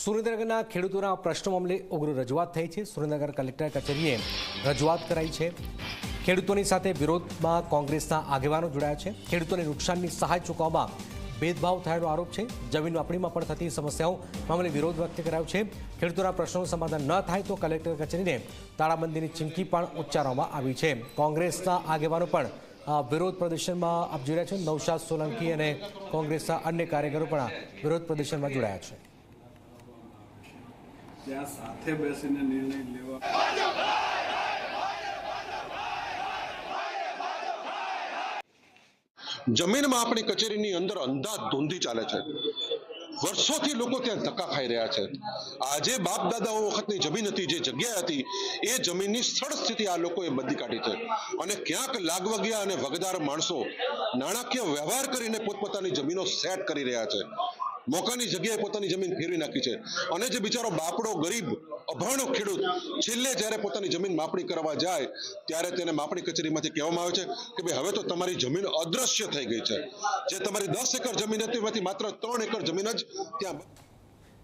સુરેન્દ્રનગરના ખેડૂતોના પ્રશ્નો મામલે ઉગ્ર રજૂઆત થઈ છે। સુરેન્દ્રનગર કલેક્ટર કચેરીએ રજૂઆત કરાઈ છે। ખેડૂતોની સાથે વિરોધમાં કોંગ્રેસના આગેવાનો જોડાયા છે। ખેડૂતોને નુકસાનની સહાય ચૂકવવામાં ભેદભાવ થયાનો આરોપ છે। જમીન માપણીમાં પણ થતી સમસ્યાઓ મામલે વિરોધ વ્યક્ત કરાયો છે। ખેડૂતોના પ્રશ્નોનું સમાધાન ન થાય તો કલેક્ટર કચેરીને તાળાબંધીની ચીમકી પણ ઉચ્ચારવામાં આવી છે। કોંગ્રેસના આગેવાનો પણ વિરોધ પ્રદર્શનમાં આપ જોઈ રહ્યા છો। નૌશાદ સોલંકી અને કોંગ્રેસના અન્ય કાર્યકરો પણ વિરોધ પ્રદર્શનમાં જોડાયા છે। ત્યાં સાથે બેસીને નિર્ણય લેવા જમીન માપણી કચેરીની અંદર અંધાધૂંધી ચાલે છે। વર્ષોથી લોકો ત્યાં ધક્કા ખાઈ રહ્યા છે। આજે બાપ દાદાઓ વખતની જમીન હતી, જે જગ્યા હતી, એ જમીનની સ્થળ સ્થિતિ આ લોકોએ બદલી કાઢી છે અને ક્યાંક લાગવગિયા અને વગદાર માણસો નાણાકીય વ્યવહાર કરીને પોતપોતાની જમીનો સેટ કરી રહ્યા છે। મોકાની જગ્યાએ પોતાની જમીન ફેરવી નાખી છે અને જે બિચારો બાપડો ગરીબ અભણ ખેડૂત છેલ્લે જ્યારે પોતાની જમીન માપણી કરવા જાય ત્યારે તેને માપણી કચેરીમાંથી કહેવામાં આવે છે કે ભાઈ હવે તો તમારી જમીન અદ્રશ્ય થઈ ગઈ છે। જે તમારી 10 એકર જમીન હતી એમાંથી માત્ર 3 એકર જમીન જ ત્યાં